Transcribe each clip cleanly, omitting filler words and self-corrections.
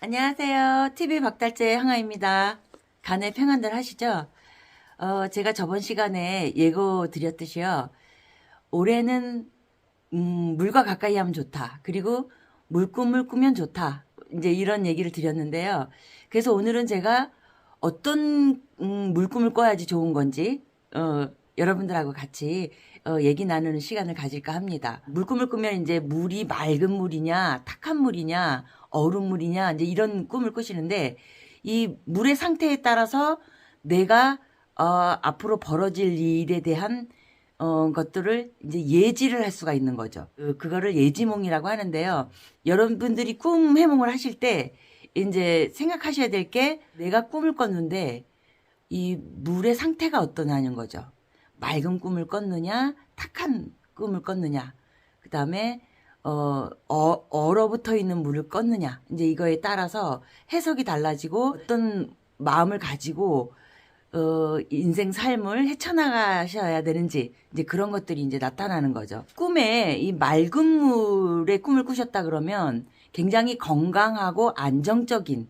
안녕하세요. TV 박달재 항아입니다. 간의 평안들 하시죠? 제가 저번 시간에 예고 드렸듯이요. 올해는 물과 가까이 하면 좋다. 그리고 물꿈을 꾸면 좋다. 이제 이런 얘기를 드렸는데요. 그래서 오늘은 제가 어떤 물꿈을 꿔야지 좋은 건지 여러분들하고 같이 얘기 나누는 시간을 가질까 합니다. 물꿈을 꾸면 이제 물이 맑은 물이냐, 탁한 물이냐, 얼음물이냐, 이제 이런 꿈을 꾸시는데, 이 물의 상태에 따라서 내가 앞으로 벌어질 일에 대한 것들을 이제 예지를 할 수가 있는 거죠. 그거를 예지몽이라고 하는데요. 여러분들이 꿈 해몽을 하실 때 이제 생각하셔야 될 게, 내가 꿈을 꿨는데 이 물의 상태가 어떠냐는 거죠. 맑은 꿈을 꿨느냐, 탁한 꿈을 꿨느냐, 그 다음에 얼어붙어 있는 물을 껐느냐, 이제 이거에 따라서 해석이 달라지고 어떤 마음을 가지고 인생 삶을 헤쳐나가셔야 되는지, 이제 그런 것들이 이제 나타나는 거죠. 꿈에 이 맑은 물의 꿈을 꾸셨다 그러면 굉장히 건강하고 안정적인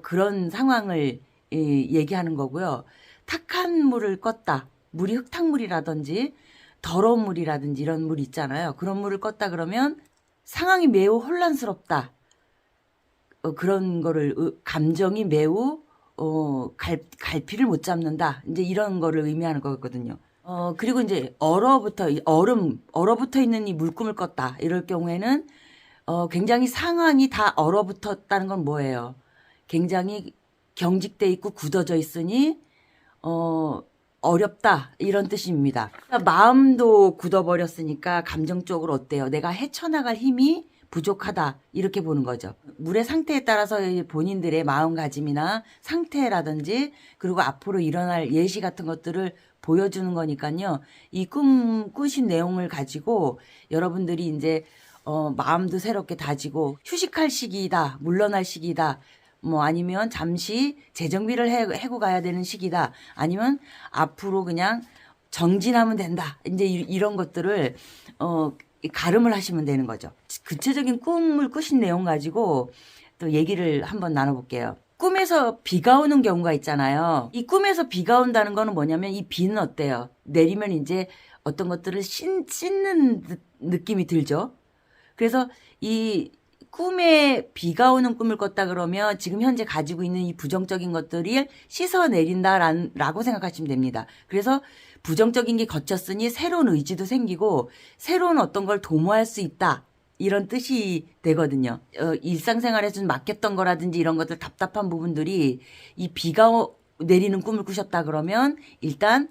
그런 상황을 얘기하는 거고요. 탁한 물을 껐다. 물이 흙탕물이라든지 더러운 물이라든지 이런 물 있잖아요. 그런 물을 껐다 그러면 상황이 매우 혼란스럽다. 그런 거를 감정이 매우 갈피를 못 잡는다. 이제 이런 거를 의미하는 거거든요. 그리고 이제 얼어붙어 있는 이 물꿈을 꿨다. 이럴 경우에는 굉장히 상황이 다 얼어붙었다는 건 뭐예요? 굉장히 경직돼 있고 굳어져 있으니 어렵다, 이런 뜻입니다. 마음도 굳어버렸으니까 감정적으로 어때요? 내가 헤쳐나갈 힘이 부족하다, 이렇게 보는 거죠. 물의 상태에 따라서 본인들의 마음가짐이나 상태라든지, 그리고 앞으로 일어날 예시 같은 것들을 보여주는 거니까요. 이 꾸신 내용을 가지고 여러분들이 이제 마음도 새롭게 다지고, 휴식할 시기이다, 물러날 시기이다, 뭐 아니면 잠시 재정비를 해고 가야 되는 시기다, 아니면 앞으로 그냥 정진하면 된다, 이제 이런 것들을 가름을 하시면 되는 거죠. 구체적인 꿈을 꾸신 내용 가지고 또 얘기를 한번 나눠볼게요. 꿈에서 비가 오는 경우가 있잖아요. 이 꿈에서 비가 온다는 거는 뭐냐면, 이 비는 어때요? 내리면 이제 어떤 것들을 씻는 느낌이 들죠. 그래서 이 꿈에 비가 오는 꿈을 꿨다 그러면 지금 현재 가지고 있는 이 부정적인 것들이 씻어내린다라고 생각하시면 됩니다. 그래서 부정적인 게 거쳤으니 새로운 의지도 생기고 새로운 어떤 걸 도모할 수 있다, 이런 뜻이 되거든요. 일상생활에서 좀 막혔던 거라든지 이런 것들, 답답한 부분들이 이 비가 내리는 꿈을 꾸셨다 그러면 일단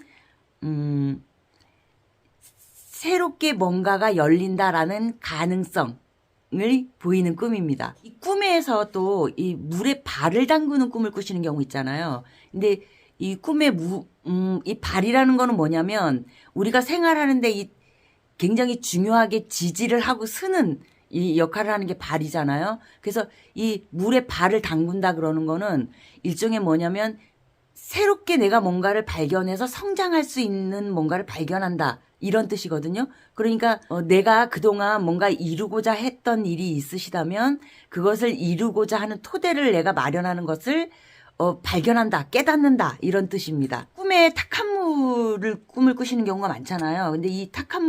새롭게 뭔가가 열린다라는 가능성을 보이는 꿈입니다. 이 꿈에서 또 이 물에 발을 담그는 꿈을 꾸시는 경우 있잖아요. 근데 이 꿈의 이 발이라는 거는 뭐냐면, 우리가 생활하는데 이 굉장히 중요하게 지지를 하고 쓰는 이 역할을 하는 게 발이잖아요. 그래서 이 물에 발을 담근다 그러는 거는 일종의 뭐냐면, 새롭게 내가 뭔가를 발견해서 성장할 수 있는 뭔가를 발견한다, 이런 뜻이거든요. 그러니까 내가 그동안 뭔가 이루고자 했던 일이 있으시다면 그것을 이루고자 하는 토대를 내가 마련하는 것을 발견한다, 깨닫는다, 이런 뜻입니다. 꿈에 탁한 꿈을 꾸시는 경우가 많잖아요. 근데 이 탁한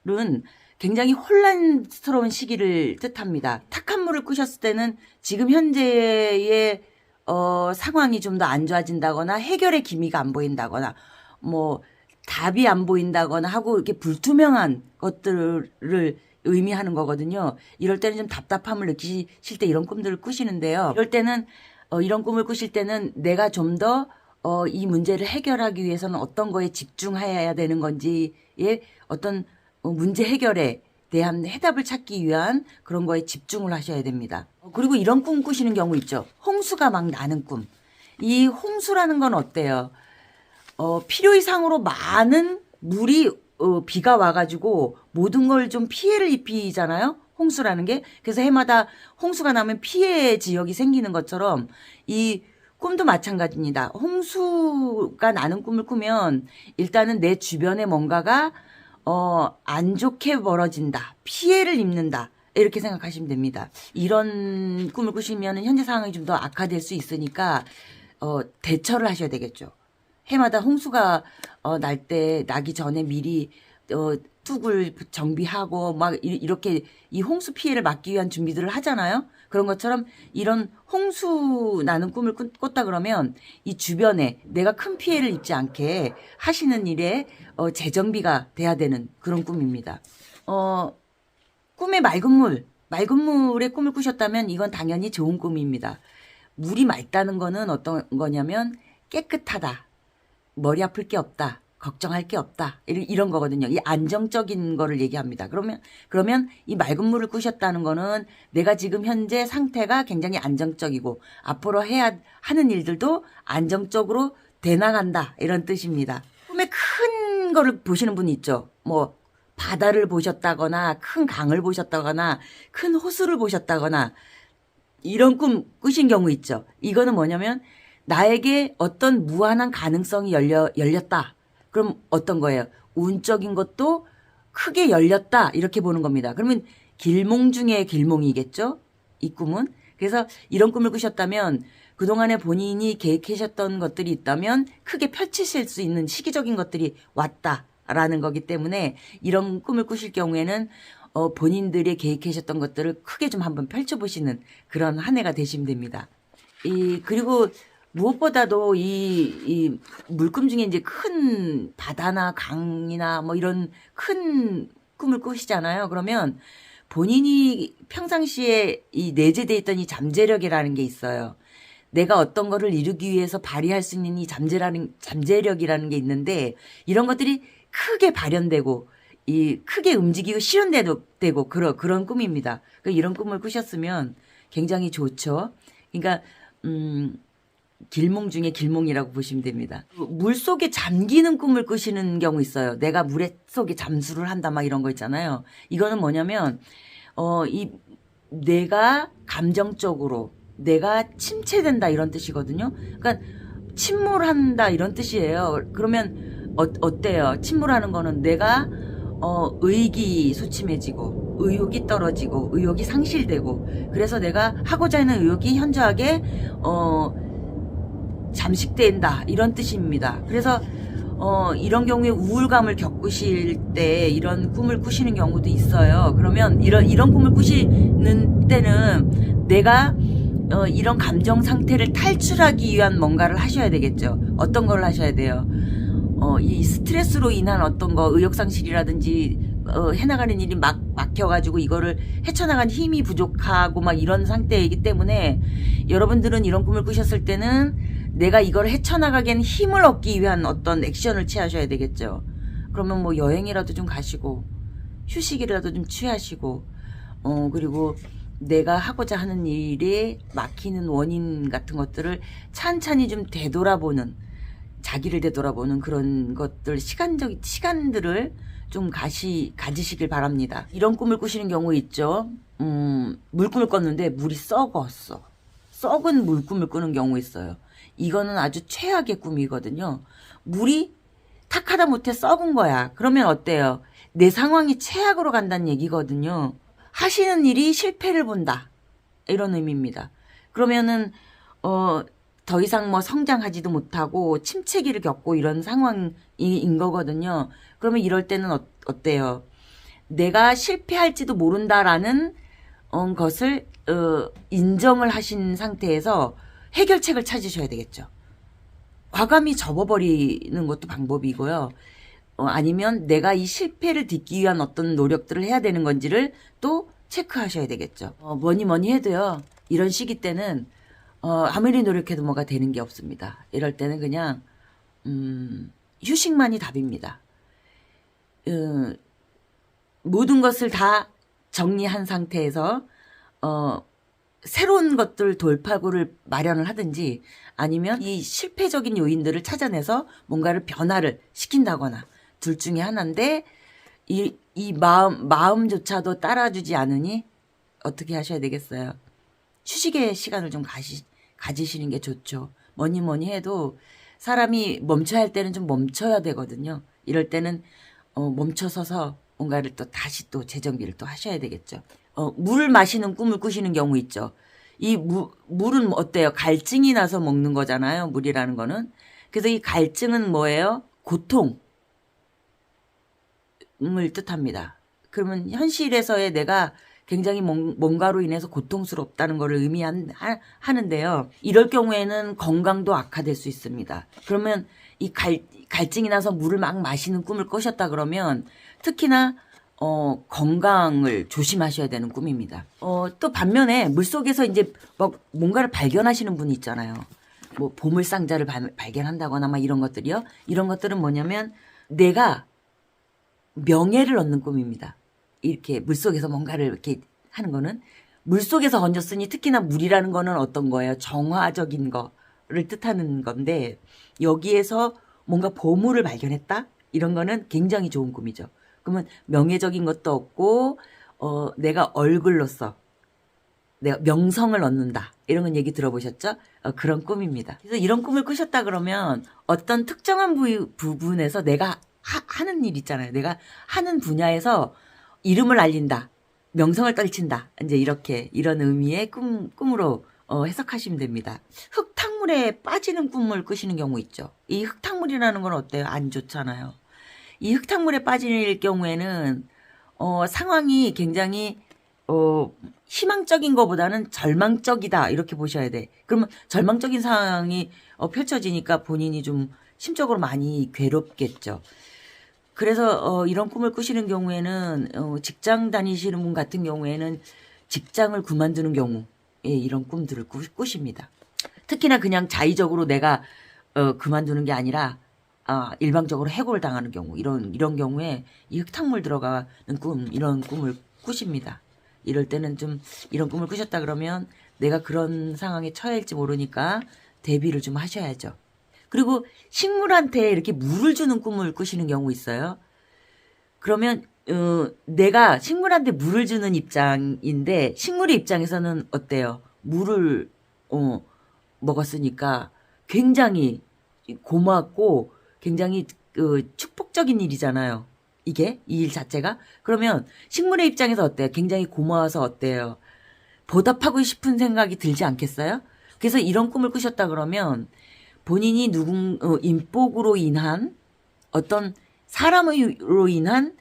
물은 굉장히 혼란스러운 시기를 뜻합니다. 탁한 물을 꾸셨을 때는 지금 현재의 상황이 좀 더 안 좋아진다거나, 해결의 기미가 안 보인다거나, 뭐 답이 안 보인다거나 하고, 이렇게 불투명한 것들을 의미하는 거거든요. 이럴 때는 좀 답답함을 느끼실 때 이런 꿈들을 꾸시는데요. 이럴 때는 이런 꿈을 꾸실 때는 내가 좀 더 이 문제를 해결하기 위해서는 어떤 거에 집중해야 되는 건지의 어떤 문제 해결에 대한 해답을 찾기 위한 그런 거에 집중을 하셔야 됩니다. 그리고 이런 꿈 꾸시는 경우 있죠. 홍수가 막 나는 꿈. 이 홍수라는 건 어때요? 필요 이상으로 많은 물이 비가 와가지고 모든 걸 좀 피해를 입히잖아요. 홍수라는 게. 그래서 해마다 홍수가 나면 피해 지역이 생기는 것처럼 이 꿈도 마찬가지입니다. 홍수가 나는 꿈을 꾸면 일단은 내 주변에 뭔가가 안 좋게 벌어진다, 피해를 입는다, 이렇게 생각하시면 됩니다. 이런 꿈을 꾸시면 현재 상황이 좀 더 악화될 수 있으니까 대처를 하셔야 되겠죠. 해마다 홍수가 날 때 나기 전에 미리 뚝을 정비하고 막 이렇게 이 홍수 피해를 막기 위한 준비들을 하잖아요. 그런 것처럼 이런 홍수 나는 꿈을 꿨다 그러면 이 주변에 내가 큰 피해를 입지 않게 하시는 일에 재정비가 돼야 되는 그런 꿈입니다. 꿈에 맑은 물의 꿈을 꾸셨다면 이건 당연히 좋은 꿈입니다. 물이 맑다는 거는 어떤 거냐면 깨끗하다, 머리 아플 게 없다, 걱정할 게 없다, 이런 거거든요. 이 안정적인 거를 얘기합니다. 그러면 이 맑은 물을 꾸셨다는 거는 내가 지금 현재 상태가 굉장히 안정적이고 앞으로 해야 하는 일들도 안정적으로 돼나간다, 이런 뜻입니다. 꿈에 큰 거를 보시는 분이 있죠. 뭐 바다를 보셨다거나 큰 강을 보셨다거나 큰 호수를 보셨다거나 이런 꿈 꾸신 경우 있죠. 이거는 뭐냐면 나에게 어떤 무한한 가능성이 열렸다. 그럼 어떤 거예요? 운적인 것도 크게 열렸다, 이렇게 보는 겁니다. 그러면 길몽 중에 길몽이겠죠? 이 꿈은. 그래서 이런 꿈을 꾸셨다면 그동안에 본인이 계획하셨던 것들이 있다면 크게 펼치실 수 있는 시기적인 것들이 왔다라는 거기 때문에 이런 꿈을 꾸실 경우에는 본인들이 계획하셨던 것들을 크게 좀 한번 펼쳐보시는 그런 한 해가 되시면 됩니다. 그리고 무엇보다도 이 물꿈 중에 이제 큰 바다나 강이나 뭐 이런 큰 꿈을 꾸시잖아요. 그러면 본인이 평상시에 이 내재되어 있던 이 잠재력이라는 게 있어요. 내가 어떤 거를 이루기 위해서 발휘할 수 있는 이 잠재력이라는 게 있는데 이런 것들이 크게 발현되고 크게 움직이고 실현되고 그런 꿈입니다. 이런 꿈을 꾸셨으면 굉장히 좋죠. 그러니까 길몽 중에 길몽이라고 보시면 됩니다. 물 속에 잠기는 꿈을 꾸시는 경우 있어요. 내가 물에 속에 잠수를 한다 막 이런 거 있잖아요. 이거는 뭐냐면 내가 감정적으로 내가 침체된다, 이런 뜻이거든요. 그러니까 침몰한다, 이런 뜻이에요. 그러면 어때요? 침몰하는 거는 내가 의기소침해지고 의욕이 떨어지고 의욕이 상실되고 그래서 내가 하고자 하는 의욕이 현저하게 잠식된다, 이런 뜻입니다. 그래서 이런 경우에 우울감을 겪으실 때 이런 꿈을 꾸시는 경우도 있어요. 그러면 이런 꿈을 꾸시는 때는 내가 이런 감정 상태를 탈출하기 위한 뭔가를 하셔야 되겠죠. 어떤 걸 하셔야 돼요? 이 스트레스로 인한 어떤 거, 의욕상실이라든지 해나가는 일이 막혀가지고 이거를 헤쳐나간 힘이 부족하고 막 이런 상태이기 때문에 여러분들은 이런 꿈을 꾸셨을 때는 내가 이걸 헤쳐나가기엔 힘을 얻기 위한 어떤 액션을 취하셔야 되겠죠. 그러면 뭐 여행이라도 좀 가시고 휴식이라도 좀 취하시고 그리고 내가 하고자 하는 일에 막히는 원인 같은 것들을 찬찬히 좀 자기를 되돌아보는 그런 것들, 시간들을 좀 가지시길 바랍니다. 이런 꿈을 꾸시는 경우 있죠. 물꿈을 꿨는데 물이 썩었어. 썩은 물꿈을 꾸는 경우 있어요. 이거는 아주 최악의 꿈이거든요. 물이 탁하다 못해 썩은 거야. 그러면 어때요? 내 상황이 최악으로 간다는 얘기거든요. 하시는 일이 실패를 본다, 이런 의미입니다. 그러면은 더 이상 뭐 성장하지도 못하고 침체기를 겪고 이런 상황인 거거든요. 그러면 이럴 때는 어때요? 내가 실패할지도 모른다라는 것을 인정을 하신 상태에서 해결책을 찾으셔야 되겠죠. 과감히 접어버리는 것도 방법이고요. 아니면 내가 이 실패를 딛기 위한 어떤 노력들을 해야 되는 건지를 또 체크하셔야 되겠죠. 뭐니 해도요, 이런 시기 때는 아무리 노력해도 뭐가 되는 게 없습니다. 이럴 때는 그냥 휴식만이 답입니다. 모든 것을 다 정리한 상태에서 새로운 것들 돌파구를 마련을 하든지 아니면 이 실패적인 요인들을 찾아내서 뭔가를 변화를 시킨다거나 둘 중에 하나인데 이 마음조차도 따라주지 않으니 어떻게 하셔야 되겠어요? 휴식의 시간을 좀 가지시는 게 좋죠. 뭐니 해도 사람이 멈춰야 할 때는 좀 멈춰야 되거든요. 이럴 때는 멈춰서서 뭔가를 또 다시 또 재정비를 또 하셔야 되겠죠. 물 마시는 꿈을 꾸시는 경우 있죠. 이 물은 어때요? 갈증이 나서 먹는 거잖아요. 물이라는 거는. 그래서 이 갈증은 뭐예요? 고통을 뜻합니다. 그러면 현실에서의 내가 굉장히 뭔가로 인해서 고통스럽다는 것을 의미하는데요. 이럴 경우에는 건강도 악화될 수 있습니다. 그러면 이 갈증이 나서 물을 막 마시는 꿈을 꾸셨다 그러면 특히나 건강을 조심하셔야 되는 꿈입니다. 또 반면에 물속에서 이제 막 뭔가를 발견하시는 분이 있잖아요. 뭐 보물상자를 발견한다거나 막 이런 것들이요. 이런 것들은 뭐냐면 내가 명예를 얻는 꿈입니다. 이렇게 물속에서 뭔가를 이렇게 하는 거는 물속에서 얹었으니 특히나 물이라는 거는 어떤 거예요? 정화적인 거를 뜻하는 건데 여기에서 뭔가 보물을 발견했다? 이런 거는 굉장히 좋은 꿈이죠. 그러면 명예적인 것도 없고 내가 얼굴로서 내가 명성을 얻는다. 이런 건 얘기 들어보셨죠? 그런 꿈입니다. 그래서 이런 꿈을 꾸셨다 그러면 어떤 특정한 부분에서 내가 하는 일 있잖아요. 내가 하는 분야에서 이름을 알린다. 명성을 떨친다. 이제 이런 의미의 꿈으로 해석하시면 됩니다. 흙탕물에 빠지는 꿈을 꾸시는 경우 있죠. 이 흙탕물이라는 건 어때요? 안 좋잖아요. 이 흙탕물에 빠질 경우에는 상황이 굉장히 희망적인 것보다는 절망적이다 이렇게 보셔야 돼. 그러면 절망적인 상황이 펼쳐지니까 본인이 좀 심적으로 많이 괴롭겠죠. 그래서 이런 꿈을 꾸시는 경우에는 직장 다니시는 분 같은 경우에는 직장을 그만두는 경우 이런 꿈들을 꾸십니다. 특히나 그냥 자의적으로 내가 그만두는 게 아니라 일방적으로 해고를 당하는 경우 이런 경우에 이 흙탕물 들어가는 이런 꿈을 꾸십니다. 이럴 때는 좀 이런 꿈을 꾸셨다 그러면 내가 그런 상황에 처해일지 모르니까 대비를 좀 하셔야죠. 그리고 식물한테 이렇게 물을 주는 꿈을 꾸시는 경우 있어요. 그러면 내가 식물한테 물을 주는 입장인데 식물의 입장에서는 어때요? 물을 먹었으니까 굉장히 고맙고 굉장히 축복적인 일이잖아요. 이 일 자체가. 그러면 식물의 입장에서 어때요? 굉장히 고마워서 어때요? 보답하고 싶은 생각이 들지 않겠어요? 그래서 이런 꿈을 꾸셨다 그러면 본인이 인복으로 인한 어떤 사람으로 인한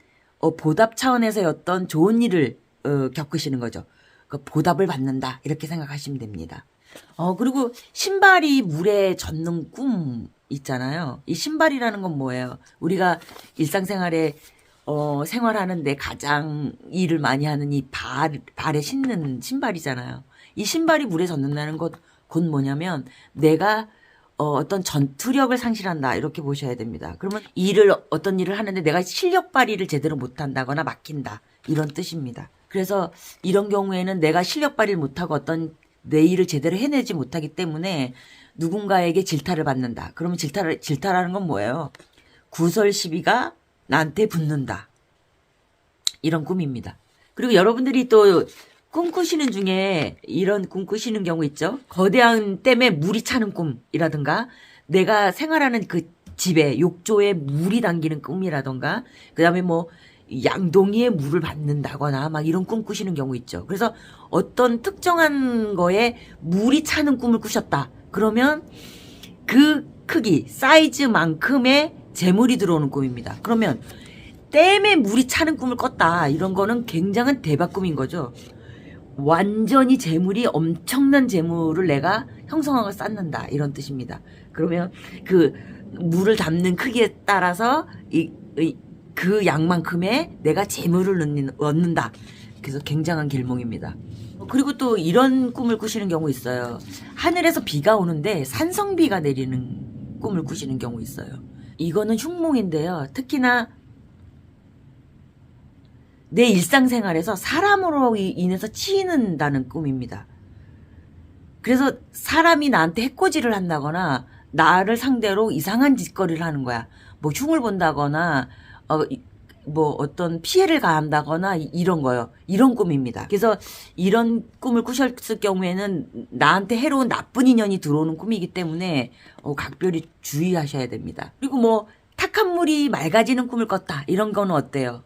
보답 차원에서의 어떤 좋은 일을 겪으시는 거죠. 그러니까 보답을 받는다 이렇게 생각하시면 됩니다. 그리고 신발이 물에 젖는 꿈 있잖아요. 이 신발이라는 건 뭐예요? 우리가 일상생활에 생활하는데 가장 일을 많이 하는 이 발에 신는 신발이잖아요. 이 신발이 물에 젖는다는 것 곧 뭐냐면 내가 어떤 전투력을 상실한다 이렇게 보셔야 됩니다. 그러면 어떤 일을 하는데 내가 실력 발휘를 제대로 못한다거나 막힌다 이런 뜻입니다. 그래서 이런 경우에는 내가 실력 발휘를 못하고 어떤 내 일을 제대로 해내지 못하기 때문에 누군가에게 질타를 받는다. 그러면 질타라는 건 뭐예요? 구설 시비가 나한테 붙는다. 이런 꿈입니다. 그리고 여러분들이 또 꿈꾸시는 중에 이런 꿈 꾸시는 경우 있죠. 거대한 댐에 물이 차는 꿈이라든가 내가 생활하는 그 집에 욕조에 물이 담기는 꿈이라든가 그다음에 뭐 양동이에 물을 받는다거나 막 이런 꿈 꾸시는 경우 있죠. 그래서 어떤 특정한 거에 물이 차는 꿈을 꾸셨다. 그러면 그 크기, 사이즈만큼의 재물이 들어오는 꿈입니다. 그러면 댐에 물이 차는 꿈을 꿨다. 이런 거는 굉장한 대박 꿈인 거죠. 완전히 재물이 엄청난 재물을 내가 형성하고 쌓는다. 이런 뜻입니다. 그러면 그 물을 담는 크기에 따라서 그 양만큼의 내가 재물을 얻는다. 그래서 굉장한 길몽입니다. 그리고 또 이런 꿈을 꾸시는 경우 있어요. 하늘에서 비가 오는데 산성비가 내리는 꿈을 꾸시는 경우 있어요. 이거는 흉몽인데요. 특히나 내 일상생활에서 사람으로 인해서 치이는다는 꿈입니다. 그래서 사람이 나한테 해코지를 한다거나 나를 상대로 이상한 짓거리를 하는 거야. 뭐 흉을 본다거나 뭐 어떤 피해를 가한다거나 이런 거요. 이런 꿈입니다. 그래서 이런 꿈을 꾸셨을 경우에는 나한테 해로운 나쁜 인연이 들어오는 꿈이기 때문에 각별히 주의하셔야 됩니다. 그리고 뭐 탁한 물이 맑아지는 꿈을 꿨다. 이런 거는 어때요?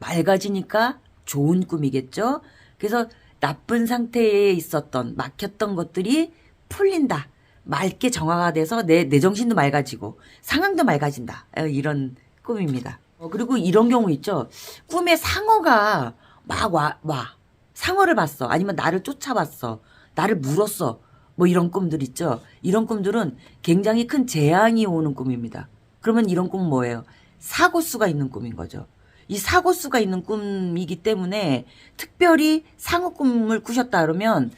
맑아지니까 좋은 꿈이겠죠. 그래서 나쁜 상태에 있었던 막혔던 것들이 풀린다. 맑게 정화가 돼서 내 정신도 맑아지고 상황도 맑아진다. 이런 꿈입니다. 그리고 이런 경우 있죠. 꿈에 상어가 막 와. 상어를 봤어. 아니면 나를 쫓아봤어. 나를 물었어. 뭐 이런 꿈들 있죠. 이런 꿈들은 굉장히 큰 재앙이 오는 꿈입니다. 그러면 이런 꿈은 뭐예요? 사고수가 있는 꿈인 거죠. 이 사고수가 있는 꿈이기 때문에 특별히 상어 꿈을 꾸셨다 그러면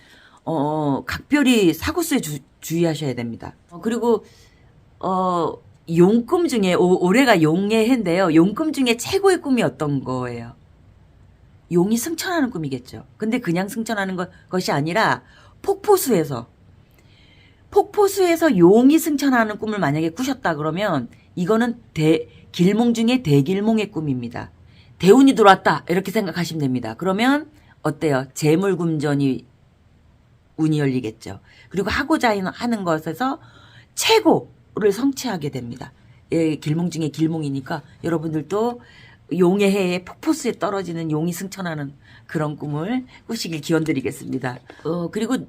각별히 사고수에 주의하셔야 됩니다. 그리고 용꿈 중에 올해가 용의 해인데요. 용꿈 중에 최고의 꿈이 어떤 거예요? 용이 승천하는 꿈이겠죠. 근데 그냥 승천하는 것이 아니라 폭포수에서 용이 승천하는 꿈을 만약에 꾸셨다 그러면 이거는 길몽 중에 대길몽의 꿈입니다. 대운이 들어왔다 이렇게 생각하시면 됩니다. 그러면 어때요? 재물금전이 운이 열리겠죠. 그리고 하고자 하는 것에서 최고를 성취하게 됩니다. 예, 길몽 중에 길몽이니까 여러분들도 용의 해에 폭포수에 떨어지는 용이 승천하는 그런 꿈을 꾸시길 기원드리겠습니다. 그리고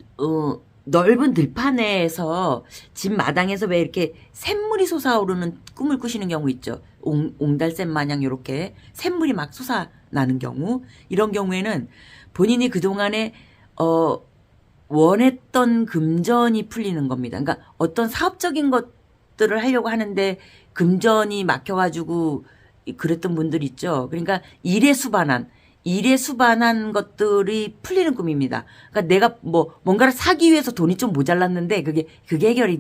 넓은 들판에서 집 마당에서 왜 이렇게 샘물이 솟아오르는 꿈을 꾸시는 경우 있죠. 옹달샘 마냥 이렇게 샘물이 막 솟아나는 경우, 이런 경우에는 본인이 그동안에 원했던 금전이 풀리는 겁니다. 그러니까 어떤 사업적인 것들을 하려고 하는데 금전이 막혀가지고 그랬던 분들 있죠. 그러니까 일에 수반한 것들이 풀리는 꿈입니다. 그러니까 내가 뭔가를 사기 위해서 돈이 좀 모자랐는데 그게 해결이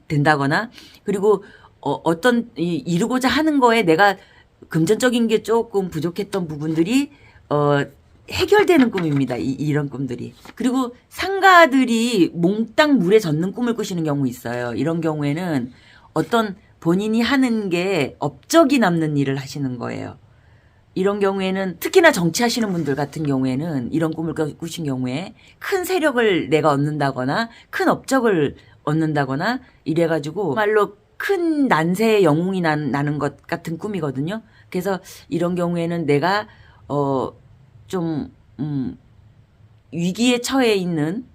된다거나, 그리고 어떤 이루고자 하는 거에 내가 금전적인 게 조금 부족했던 부분들이 해결되는 꿈입니다. 이런 꿈들이. 그리고 상가들이 몽땅 물에 젖는 꿈을 꾸시는 경우 있어요. 이런 경우에는 어떤 본인이 하는 게 업적이 남는 일을 하시는 거예요. 이런 경우에는 특히나 정치하시는 분들 같은 경우에는 이런 꿈을 꾸신 경우에 큰 세력을 내가 얻는다거나 큰 업적을 얻는다거나 이래가지고 말로 큰 난세의 영웅이 나는 것 같은 꿈이거든요. 그래서 이런 경우에는 내가 좀 위기에 처해 있는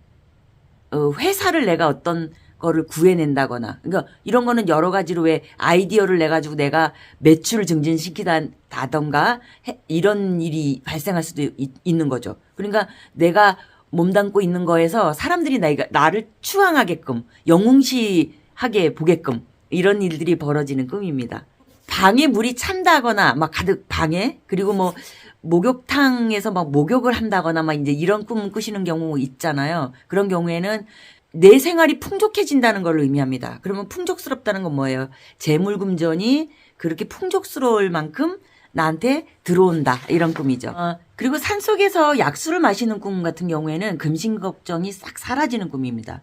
회사를 내가 어떤 거를 구해낸다거나, 그러니까 이런 거는 여러 가지로 왜 아이디어를 내 가지고 내가 매출을 증진시키다던가 이런 일이 발생할 수도 있는 거죠. 그러니까 내가 몸담고 있는 거에서 사람들이 나를 추앙하게끔 영웅시하게 보게끔 이런 일들이 벌어지는 꿈입니다. 방에 물이 찬다거나 막 가득 방에, 그리고 뭐 목욕탕에서 막 목욕을 한다거나 막 이제 이런 꿈 꾸시는 경우 있잖아요. 그런 경우에는 내 생활이 풍족해진다는 걸 의미합니다. 그러면 풍족스럽다는 건 뭐예요? 재물금전이 그렇게 풍족스러울 만큼 나한테 들어온다, 이런 꿈이죠. 그리고 산속에서 약수를 마시는 꿈 같은 경우에는 금신 걱정이 싹 사라지는 꿈입니다.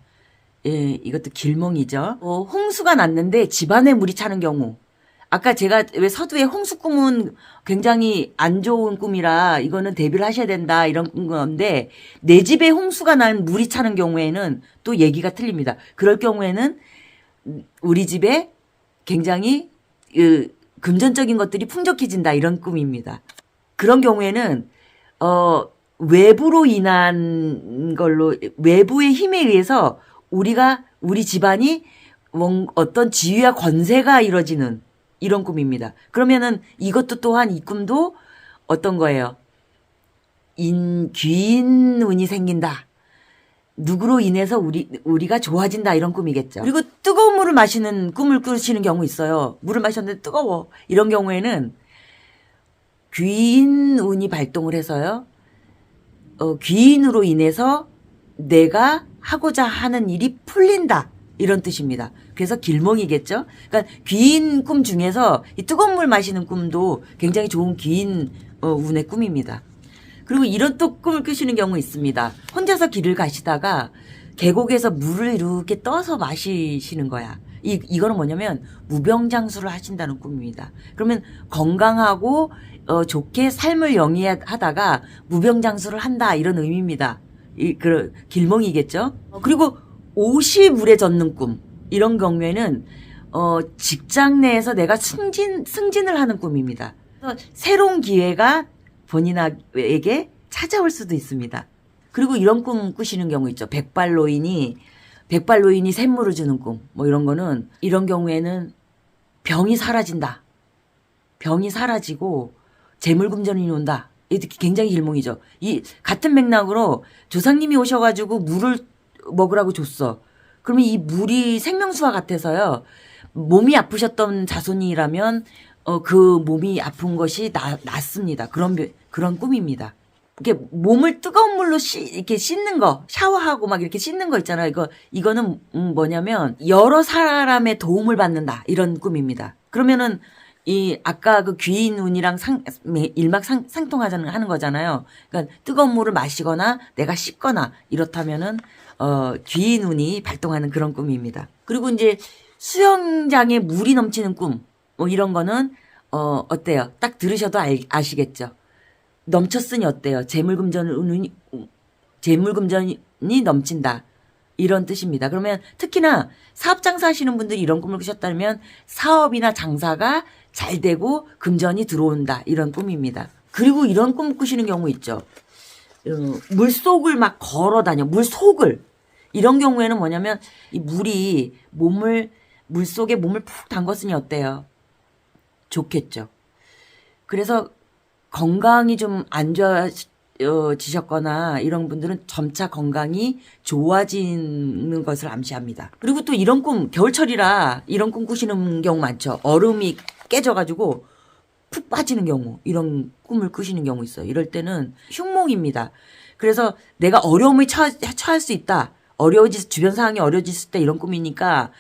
예, 이것도 길몽이죠. 홍수가 났는데 집안에 물이 차는 경우. 아까 제가 왜 서두에 홍수 꿈은 굉장히 안 좋은 꿈이라 이거는 대비를 하셔야 된다 이런 건데, 내 집에 홍수가 난 물이 차는 경우에는 또 얘기가 틀립니다. 그럴 경우에는 우리 집에 굉장히 금전적인 것들이 풍족해진다, 이런 꿈입니다. 그런 경우에는 외부로 인한 걸로, 외부의 힘에 의해서 우리 집안이 어떤 지위와 권세가 이루어지는 이런 꿈입니다. 그러면은 이것도 또한 이 꿈도 어떤 거예요? 귀인 운이 생긴다. 누구로 인해서 우리가 좋아진다, 이런 꿈이겠죠. 그리고 뜨거운 물을 마시는 꿈을 꾸시는 경우 있어요. 물을 마셨는데 뜨거워. 이런 경우에는 귀인 운이 발동을 해서요. 귀인으로 인해서 내가 하고자 하는 일이 풀린다, 이런 뜻입니다. 그래서 길몽이겠죠. 그러니까 귀인 꿈 중에서 이 뜨거운 물 마시는 꿈도 굉장히 좋은 귀인 운의 꿈입니다. 그리고 이런 또 꿈을 꾸시는 경우 있습니다. 혼자서 길을 가시다가 계곡에서 물을 이렇게 떠서 마시시는 거야. 이거는 뭐냐면 무병장수를 하신다는 꿈입니다. 그러면 건강하고 좋게 삶을 영위하다가 무병장수를 한다, 이런 의미입니다. 길몽이겠죠. 그리고 옷이 물에 젖는 꿈, 이런 경우에는 직장 내에서 내가 승진을 하는 꿈입니다. 새로운 기회가 본인에게 찾아올 수도 있습니다. 그리고 이런 꿈 꾸시는 경우 있죠. 백발노인이 샘물을 주는 꿈. 뭐 이런 거는 이런 경우에는 병이 사라진다. 병이 사라지고 재물금전이 온다. 이게 굉장히 길몽이죠. 이 같은 맥락으로 조상님이 오셔가지고 물을 먹으라고 줬어. 그러면 이 물이 생명수와 같아서요. 몸이 아프셨던 자손이라면 그 몸이 아픈 것이 낫습니다. 그런 꿈입니다. 이렇게 몸을 뜨거운 물로 이렇게 씻는 거, 샤워하고 막 이렇게 씻는 거 있잖아요. 이거는 뭐냐면 여러 사람의 도움을 받는다 이런 꿈입니다. 그러면은 이 아까 그 귀인 운이랑 일맥상통하는 거잖아요. 그러니까 뜨거운 물을 마시거나 내가 씻거나 이렇다면은 귀인 운이 발동하는 그런 꿈입니다. 그리고 이제 수영장에 물이 넘치는 꿈, 뭐 이런 거는 어때요? 딱 들으셔도 아시겠죠? 넘쳤으니 어때요? 재물금전이 넘친다. 이런 뜻입니다. 그러면 특히나 사업 장사 하시는 분들이 이런 꿈을 꾸셨다면 사업이나 장사가 잘 되고 금전이 들어온다. 이런 꿈입니다. 그리고 이런 꿈 꾸시는 경우 있죠. 물속을 막 걸어 다녀. 물속을. 이런 경우에는 뭐냐면 이 물속에 몸을 푹 담궜으니 어때요? 좋겠죠. 그래서 건강이 좀 안 좋아지셨거나 이런 분들은 점차 건강이 좋아지는 것을 암시합니다. 그리고 또 이런 꿈, 겨울철이라 이런 꿈 꾸시는 경우 많죠. 얼음이 깨져가지고 푹 빠지는 경우, 이런 꿈을 꾸시는 경우 있어요. 이럴 때는 흉몽입니다. 그래서 내가 어려움을 처할 수 있다. 주변 상황이 어려워졌을 때 이런 꿈이니까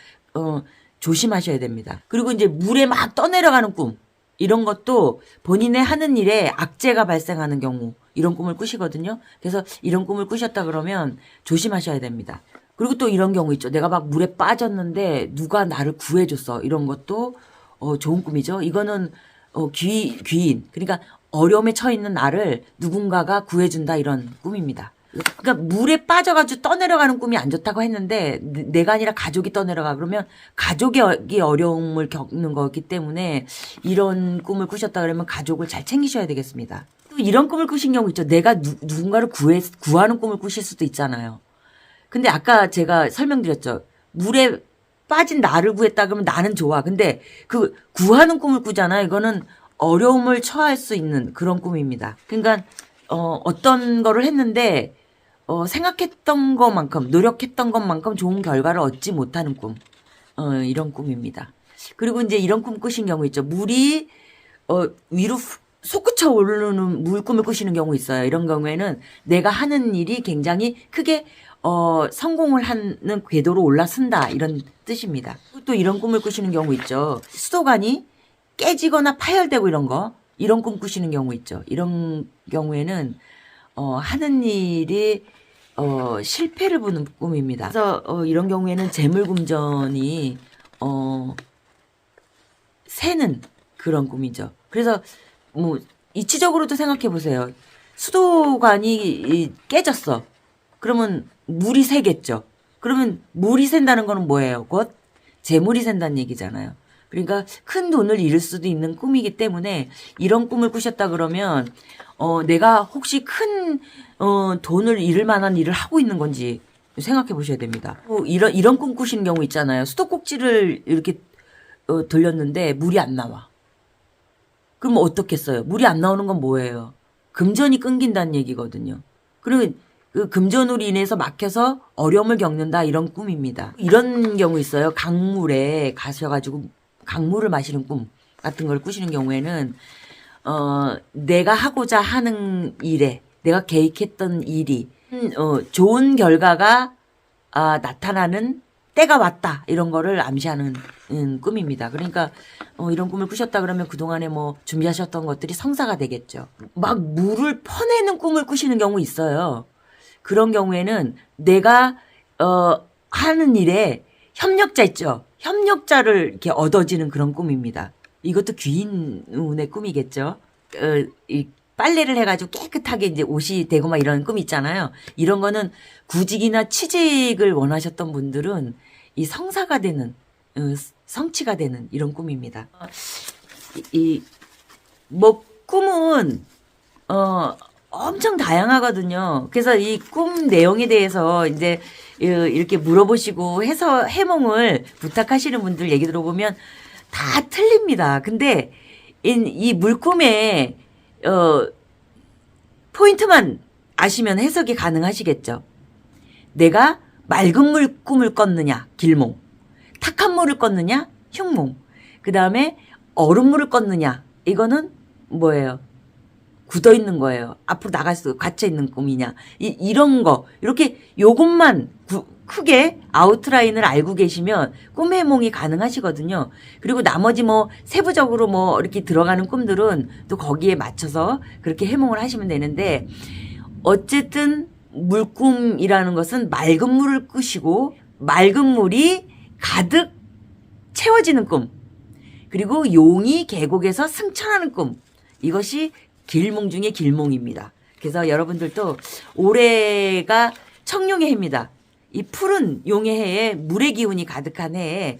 조심하셔야 됩니다. 그리고 이제 물에 막 떠내려가는 꿈. 이런 것도 본인의 하는 일에 악재가 발생하는 경우 이런 꿈을 꾸시거든요. 그래서 이런 꿈을 꾸셨다 그러면 조심하셔야 됩니다. 그리고 또 이런 경우 있죠. 내가 막 물에 빠졌는데 누가 나를 구해줬어. 이런 것도 좋은 꿈이죠. 이거는 귀인. 그러니까 어려움에 처해 있는 나를 누군가가 구해준다 이런 꿈입니다. 그러니까 물에 빠져가지고 떠내려가는 꿈이 안 좋다고 했는데 내가 아니라 가족이 떠내려가 그러면 가족이 어려움을 겪는 거기 때문에 이런 꿈을 꾸셨다 그러면 가족을 잘 챙기셔야 되겠습니다. 또 이런 꿈을 꾸신 경우 있죠. 내가 누군가를 구하는 꿈을 꾸실 수도 있잖아요. 근데 아까 제가 설명드렸죠. 물에 빠진 나를 구했다 그러면 나는 좋아. 근데 그 구하는 꿈을 꾸잖아요. 이거는 어려움을 처할 수 있는 그런 꿈입니다. 그러니까 어떤 거를 했는데 생각했던 것만큼 노력했던 것만큼 좋은 결과를 얻지 못하는 꿈. 이런 꿈입니다. 그리고 이제 이런 꿈 꾸신 경우 있죠. 물이 위로 솟구쳐 오르는 물꿈을 꾸시는 경우 있어요. 이런 경우에는 내가 하는 일이 굉장히 크게 성공을 하는 궤도로 올라선다 이런 뜻입니다. 또 이런 꿈을 꾸시는 경우 있죠. 수도관이 깨지거나 파열되고 이런 꿈 꾸시는 경우 있죠. 이런 경우에는 하는 일이 실패를 보는 꿈입니다. 그래서 이런 경우에는 재물금전이 새는 그런 꿈이죠. 그래서 뭐 이치적으로도 생각해 보세요. 수도관이 깨졌어. 그러면 물이 새겠죠. 그러면 물이 샌다는 거는 뭐예요? 곧 재물이 샌다는 얘기잖아요. 그러니까 큰 돈을 잃을 수도 있는 꿈이기 때문에 이런 꿈을 꾸셨다 그러면 내가 혹시 큰 돈을 잃을 만한 일을 하고 있는 건지 생각해 보셔야 됩니다. 이런 꿈 꾸시는 경우 있잖아요. 수도꼭지를 이렇게 돌렸는데 물이 안 나와. 그럼 어떻겠어요? 물이 안 나오는 건 뭐예요? 금전이 끊긴다는 얘기거든요. 그리고 그 금전으로 인해서 막혀서 어려움을 겪는다 이런 꿈입니다. 이런 경우 있어요. 강물에 가셔가지고 강물을 마시는 꿈 같은 걸 꾸시는 경우에는 내가 하고자 하는 일에 내가 계획했던 일이 좋은 결과가 나타나는 때가 왔다 이런 거를 암시하는 꿈입니다. 그러니까 이런 꿈을 꾸셨다 그러면 그동안에 뭐 준비하셨던 것들이 성사가 되겠죠. 막 물을 퍼내는 꿈을 꾸시는 경우 있어요. 그런 경우에는 내가 하는 일에 협력자 있죠. 협력자를 이렇게 얻어지는 그런 꿈입니다. 이것도 귀인운의 꿈이겠죠. 이 빨래를 해가지고 깨끗하게 이제 옷이 되고 막 이런 꿈 있잖아요. 이런 거는 구직이나 취직을 원하셨던 분들은 이 성사가 되는, 성취가 되는 이런 꿈입니다. 뭐 꿈은 엄청 다양하거든요. 그래서 이 꿈 내용에 대해서 이제 이렇게 물어보시고 해서 해몽을 부탁하시는 분들 얘기 들어보면 다 틀립니다. 근데 이 물꿈의 포인트만 아시면 해석이 가능하시겠죠. 내가 맑은 물 꿈을 꿨느냐, 길몽. 탁한 물을 꿨느냐, 흉몽. 그 다음에 얼음물을 꿨느냐, 이거는 뭐예요? 굳어 있는 거예요. 앞으로 나갈 수 갇혀 있는 꿈이냐. 이런 거. 이렇게 요것만 크게 아웃라인을 알고 계시면 꿈 해몽이 가능하시거든요. 그리고 나머지 뭐 세부적으로 뭐 이렇게 들어가는 꿈들은 또 거기에 맞춰서 그렇게 해몽을 하시면 되는데 어쨌든 물꿈이라는 것은 맑은 물을 꾸시고 맑은 물이 가득 채워지는 꿈. 그리고 용이 계곡에서 승천하는 꿈. 이것이 길몽 중에 길몽입니다. 그래서 여러분들도 올해가 청룡의 해입니다. 이 푸른 용의 해에 물의 기운이 가득한 해에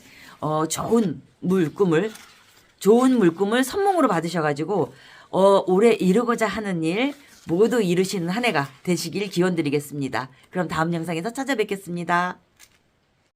좋은 물꿈을 선몽으로 받으셔가지고 올해 이루고자 하는 일 모두 이루시는 한 해가 되시길 기원드리겠습니다. 그럼 다음 영상에서 찾아뵙겠습니다.